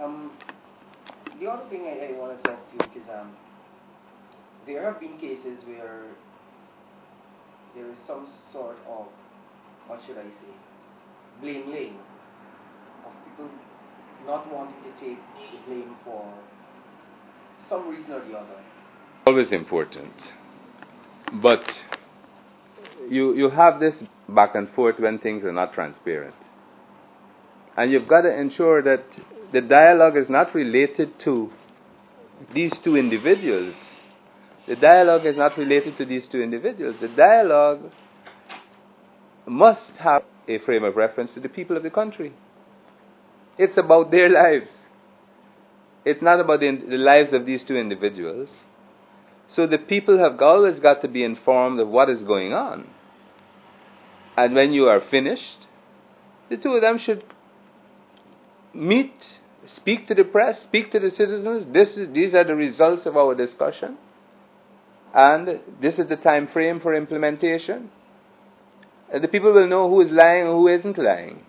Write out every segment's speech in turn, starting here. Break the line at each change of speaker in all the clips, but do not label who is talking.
Um, the other thing I want to talk to you because there have been cases where there is some sort of, what should I say, blame of people not wanting to take the blame for some reason or the other.
Always important, but you have this back and forth when things are not transparent, and you've got to ensure that the dialogue is not related to these two individuals. The dialogue is not related to these two individuals. The dialogue must have a frame of reference to the people of the country. It's about their lives. It's not about the lives of these two individuals. So the people have always got to be informed of what is going on. And when you are finished, the two of them should meet, speak to the press, speak to the citizens. These are the results of our discussion. And this is the time frame for implementation. And the people will know who is lying and who isn't lying.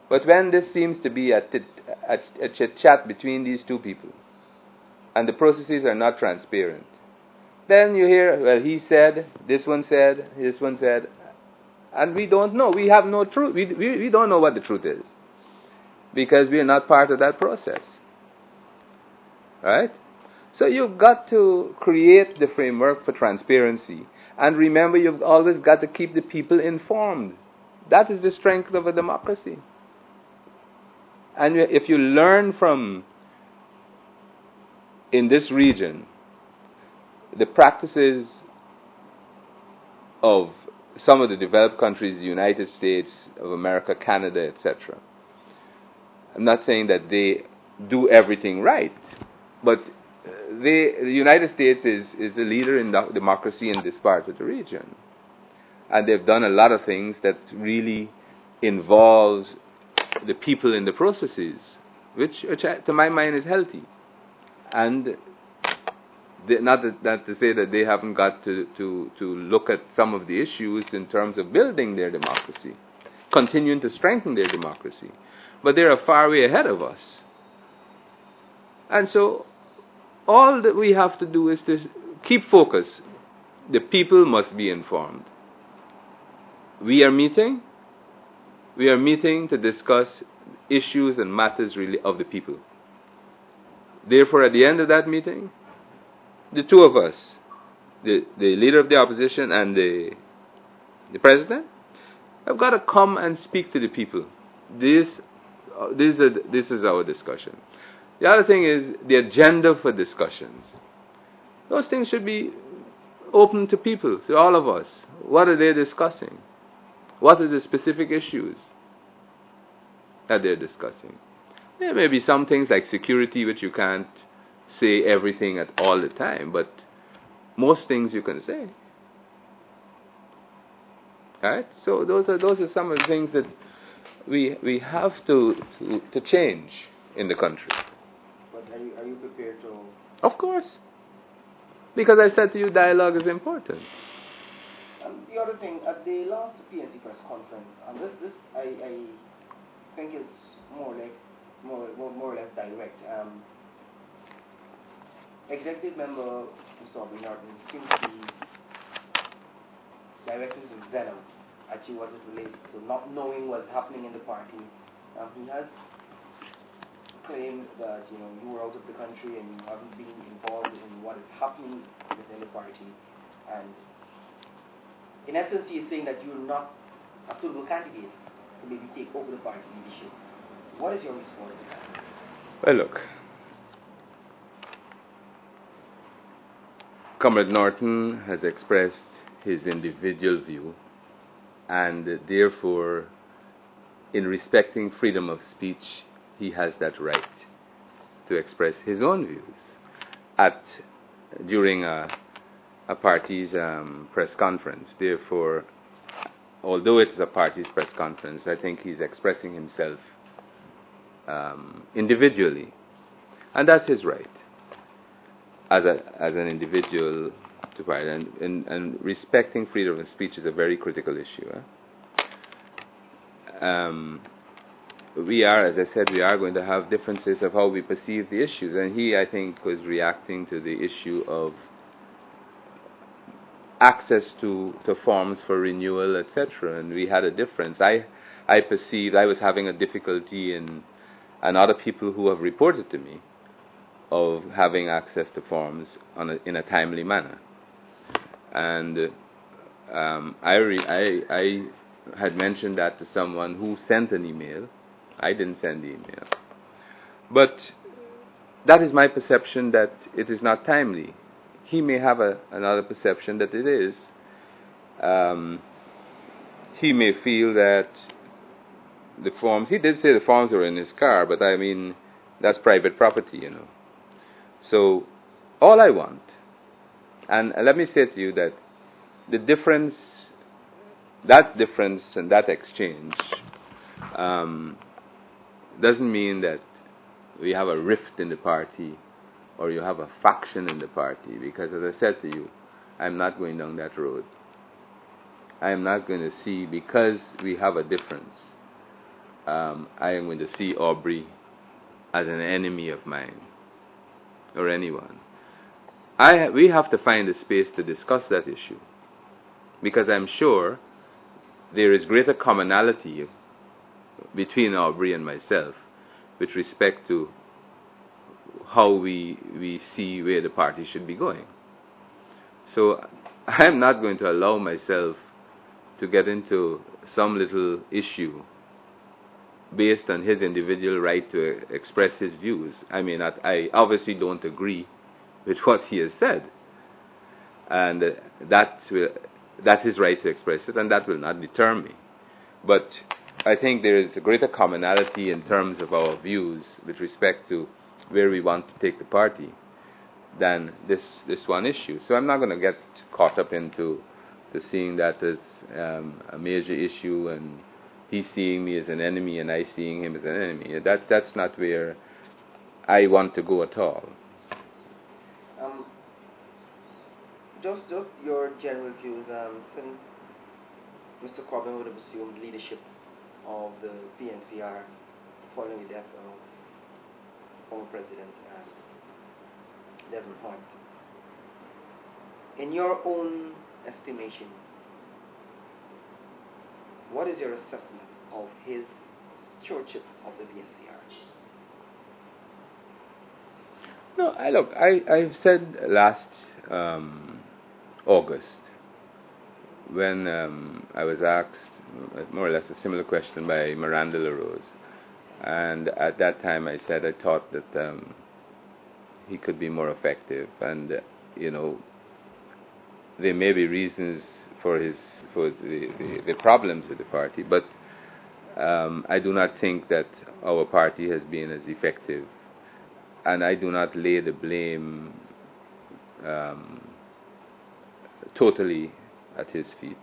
But when this seems to be a chit-chat between these two people, and the processes are not transparent, then you hear, well, he said, this one said, and we don't know. We have no truth. We don't know what the truth is, because we are not part of that process. Right? So you've got to create the framework for transparency. And remember, you've always got to keep the people informed. That is the strength of a democracy. And if you learn from, in this region, the practices of some of the developed countries, the United States of America, Canada, etc. I'm not saying that they do everything right, but the United States is a leader in democracy in this part of the region. And they've done a lot of things that really involves the people in the processes, which to my mind is healthy. And not to say that they haven't got to look at some of the issues in terms of building their democracy, continuing to strengthen their democracy. But they're far way ahead of us. And so all that we have to do is to keep focus. The people must be informed. We are meeting to discuss issues and matters really of the people. Therefore, at the end of that meeting, the two of us, the leader of the opposition and the president, have got to come and speak to the people. This is our discussion. The other thing is the agenda for discussions. Those things should be open to people, to all of us. What are they discussing? What are the specific issues that they're discussing? There may be some things like security which you can't say everything at all the time, but most things you can say. Right? So those are some of the things that we have to change in the country.
But are you prepared to?
Of course. Because I said to you, dialogue is important.
The other thing, at the last PNC press conference, and this I think is more or less direct. Executive member Mr. Norton seems to be directing his venom at you as it relates to not knowing what's happening in the party. He has claimed that you were out of the country and you haven't been involved in what is happening within the party, and in essence he is saying that you're not a suitable candidate to maybe take over the party leadership. What is your response to that?
Well, look, Comrade Norton has expressed his individual view, and therefore, in respecting freedom of speech, he has that right to express his own views during a party's press conference. Therefore, although it's a party's press conference, I think he's expressing himself individually, and that's his right as an individual to fight. And respecting freedom of speech is a very critical issue. we are, as I said, we are going to have differences of how we perceive the issues. And he, I think, was reacting to the issue of access to forms for renewal, etc. And we had a difference. I perceived I was having a difficulty in, and other people who have reported to me, of having access to forms in a timely manner. And I had mentioned that to someone who sent an email. I didn't send the email. But that is my perception, that it is not timely. He may have another perception that it is. He may feel that the forms, he did say the forms were in his car, but I mean, that's private property, you know. So, all I want, and let me say to you that the difference, that difference and that exchange doesn't mean that we have a rift in the party or you have a faction in the party, because as I said to you, I'm not going down that road. I am not going to see, because we have a difference, I am going to see Aubrey as an enemy of mine or anyone. We have to find a space to discuss that issue, because I'm sure there is greater commonality between Aubrey and myself with respect to how we see where the party should be going. So I'm not going to allow myself to get into some little issue based on his individual right to express his views. I mean, I obviously don't agree with what he has said, and that's his right to express it, and that will not deter me. But I think there is a greater commonality in terms of our views with respect to where we want to take the party than this one issue. So I'm not going to get caught up into seeing that as a major issue, and he's seeing me as an enemy and I seeing him as an enemy. That's not where I want to go at all.
Just your general views, since Mr. Corbyn would have assumed leadership of the PNCR following the death of former President Desmond Point. In your own estimation, what is your assessment of his stewardship of the PNCR?
No, I said last August, when I was asked more or less a similar question by Miranda LaRose, and at that time I said I thought that he could be more effective, and there may be reasons for the problems of the party, but I do not think that our party has been as effective, and I do not lay the blame totally at his feet.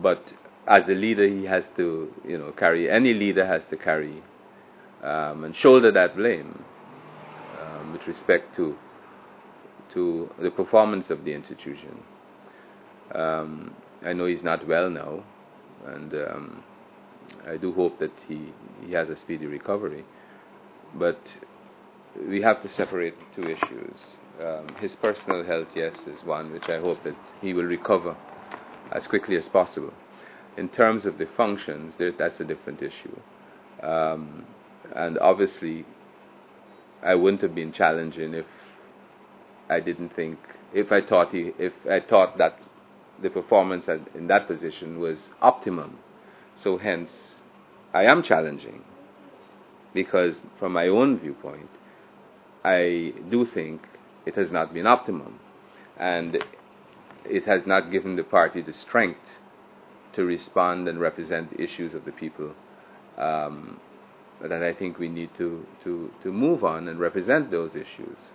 But as a leader, he has to, carry. Any leader has to carry and shoulder that blame with respect to the performance of the institution. I know he's not well now, and I do hope that he has a speedy recovery. But we have to separate the two issues. His personal health, yes, is one which I hope that he will recover as quickly as possible. In terms of the functions, that's a different issue. And obviously, I wouldn't have been challenging if I thought that the performance in that position was optimum. So hence, I am challenging, because from my own viewpoint, I do think it has not been optimum, and it has not given the party the strength to respond and represent the issues of the people that I think we need to move on and represent those issues.